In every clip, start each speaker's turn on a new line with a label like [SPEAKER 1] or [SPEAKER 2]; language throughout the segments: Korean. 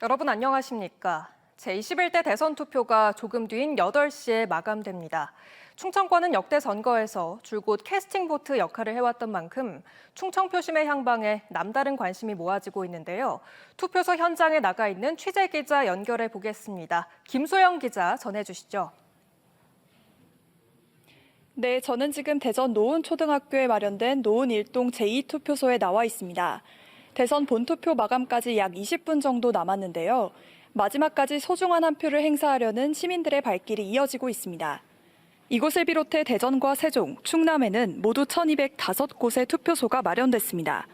[SPEAKER 1] 여러분 안녕하십니까? 제21대 대선 투표가 조금 뒤인 8시에 마감됩니다. 충청권은 역대 선거에서 줄곧 캐스팅 보트 역할을 해왔던 만큼 충청 표심의 향방에 남다른 관심이 모아지고 있는데요. 투표소 현장에 나가 있는 취재 기자 연결해 보겠습니다. 김소영 기자 전해주시죠.
[SPEAKER 2] 네, 저는 지금 대전 노은초등학교에 마련된 노은1동 제2투표소에 나와 있습니다. 대선 본투표 마감까지 약 20분 정도 남았는데요. 마지막까지 소중한 한 표를 행사하려는 시민들의 발길이 이어지고 있습니다. 이곳을 비롯해 대전과 세종, 충남에는 모두 1,205곳의 투표소가 마련됐습니다.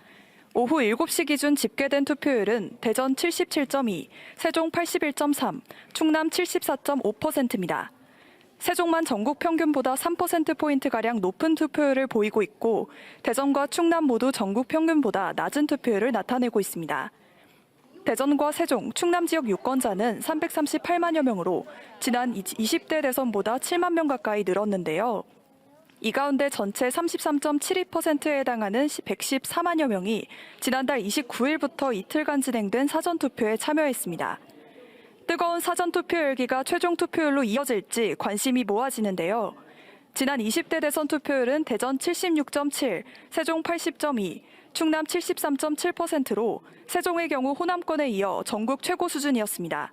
[SPEAKER 2] 오후 7시 기준 집계된 투표율은 대전 77.2, 세종 81.3, 충남 74.5%입니다. 세종만 전국 평균보다 3%포인트가량 높은 투표율을 보이고 있고 대전과 충남 모두 전국 평균보다 낮은 투표율을 나타내고 있습니다. 대전과 세종, 충남 지역 유권자는 338만여 명으로 지난 20대 대선보다 7만 명 가까이 늘었는데요. 이 가운데 전체 33.72%에 해당하는 114만여 명이 지난달 29일부터 이틀간 진행된 사전투표에 참여했습니다. 뜨거운 사전투표 열기가 최종 투표율로 이어질지 관심이 모아지는데요. 지난 20대 대선 투표율은 대전 76.7, 세종 80.2, 충남 73.7%로 세종의 경우 호남권에 이어 전국 최고 수준이었습니다.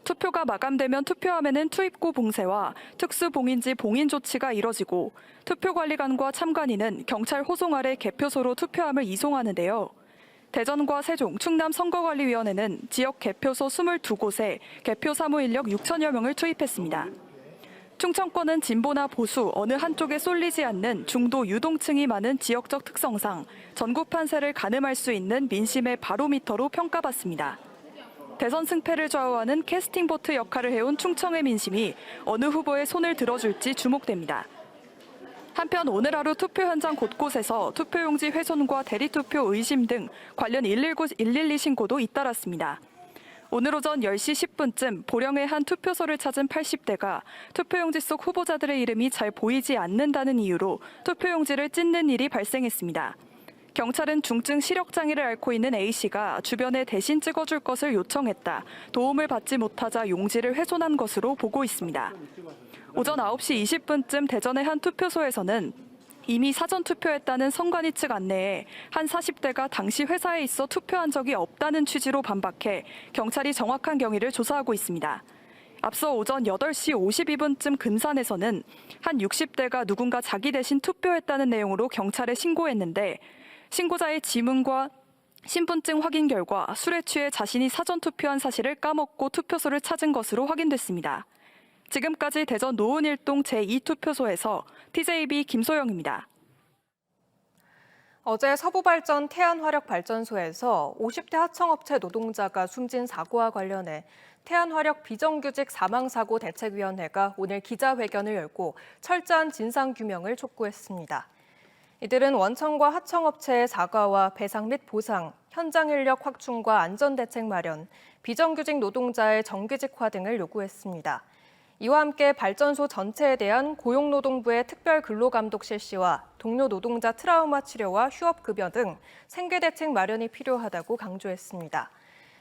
[SPEAKER 2] 투표가 마감되면 투표함에는 투입구 봉쇄와 특수봉인지 봉인 조치가 이뤄지고 투표관리관과 참관인은 경찰 호송 아래 개표소로 투표함을 이송하는데요. 대전과 세종, 충남 선거관리위원회는 지역 개표소 22곳에 개표 사무 인력 6천여 명을 투입했습니다. 충청권은 진보나 보수 어느 한쪽에 쏠리지 않는 중도 유동층이 많은 지역적 특성상 전국 판세를 가늠할 수 있는 민심의 바로미터로 평가받습니다. 대선 승패를 좌우하는 캐스팅보트 역할을 해온 충청의 민심이 어느 후보의 손을 들어줄지 주목됩니다. 한편 오늘 하루 투표 현장 곳곳에서 투표용지 훼손과 대리투표 의심 등 관련 112 신고도 잇따랐습니다. 오늘 오전 10시 10분쯤 보령의 한 투표소를 찾은 80대가 투표용지 속 후보자들의 이름이 잘 보이지 않는다는 이유로 투표용지를 찢는 일이 발생했습니다. 경찰은 중증 시력장애를 앓고 있는 A씨가 주변에 대신 찍어줄 것을 요청했다. 도움을 받지 못하자 용지를 훼손한 것으로 보고 있습니다. 오전 9시 20분쯤 대전의 한 투표소에서는 이미 사전투표했다는 선관위 측 안내에 한 40대가 당시 회사에 있어 투표한 적이 없다는 취지로 반박해 경찰이 정확한 경위를 조사하고 있습니다. 앞서 오전 8시 52분쯤 금산에서는 한 60대가 누군가 자기 대신 투표했다는 내용으로 경찰에 신고했는데 신고자의 지문과 신분증 확인 결과 술에 취해 자신이 사전투표한 사실을 까먹고 투표소를 찾은 것으로 확인됐습니다. 지금까지 대전 노은1동 제2투표소에서 TJB 김소영입니다.
[SPEAKER 1] 어제 서부발전 태안화력발전소에서 50대 하청업체 노동자가 숨진 사고와 관련해 태안화력 비정규직 사망사고 대책위원회가 오늘 기자회견을 열고 철저한 진상규명을 촉구했습니다. 이들은 원청과 하청업체의 사과와 배상 및 보상, 현장 인력 확충과 안전대책 마련, 비정규직 노동자의 정규직화 등을 요구했습니다. 이와 함께 발전소 전체에 대한 고용노동부의 특별 근로감독 실시와 동료 노동자 트라우마 치료와 휴업급여 등 생계대책 마련이 필요하다고 강조했습니다.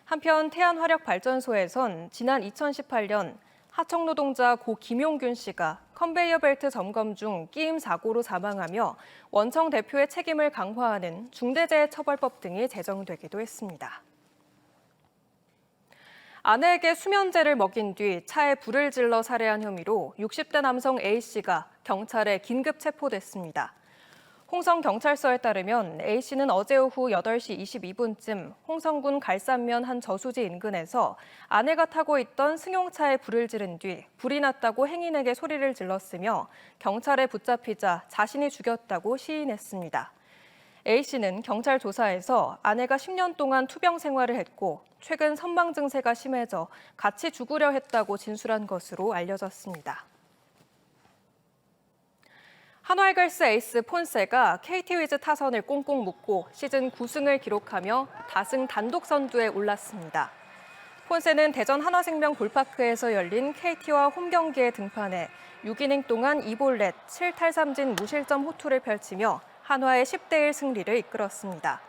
[SPEAKER 1] 한편 태안화력발전소에선 지난 2018년 하청노동자 고 김용균 씨가 컨베이어 벨트 점검 중 끼임 사고로 사망하며 원청 대표의 책임을 강화하는 중대재해처벌법 등이 제정되기도 했습니다. 아내에게 수면제를 먹인 뒤 차에 불을 질러 살해한 혐의로 60대 남성 A씨가 경찰에 긴급 체포됐습니다. 홍성경찰서에 따르면 A씨는 어제 오후 8시 22분쯤 홍성군 갈산면 한 저수지 인근에서 아내가 타고 있던 승용차에 불을 지른 뒤 불이 났다고 행인에게 소리를 질렀으며 경찰에 붙잡히자 자신이 죽였다고 시인했습니다. A씨는 경찰 조사에서 아내가 10년 동안 투병 생활을 했고 최근 선망 증세가 심해져 같이 죽으려 했다고 진술한 것으로 알려졌습니다. 한화이글스 에이스 폰세가 KT 위즈 타선을 꽁꽁 묶고 시즌 9승을 기록하며 다승 단독 선두에 올랐습니다. 폰세는 대전 한화생명 볼파크에서 열린 KT와 홈 경기에 등판해 6이닝 동안 2볼넷 7탈삼진 무실점 호투를 펼치며 한화의 10대1 승리를 이끌었습니다.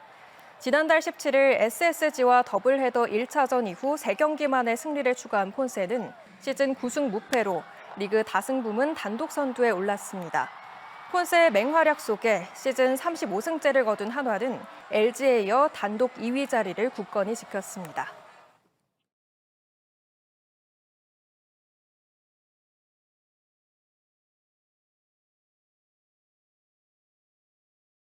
[SPEAKER 1] 지난달 17일 SSG와 더블헤더 1차전 이후 3경기 만에 승리를 추가한 폰세는 시즌 9승 무패로 리그 다승 부문 단독 선두에 올랐습니다. 폰세의 맹활약 속에 시즌 35승째를 거둔 한화는 LG에 이어 단독 2위 자리를 굳건히 지켰습니다.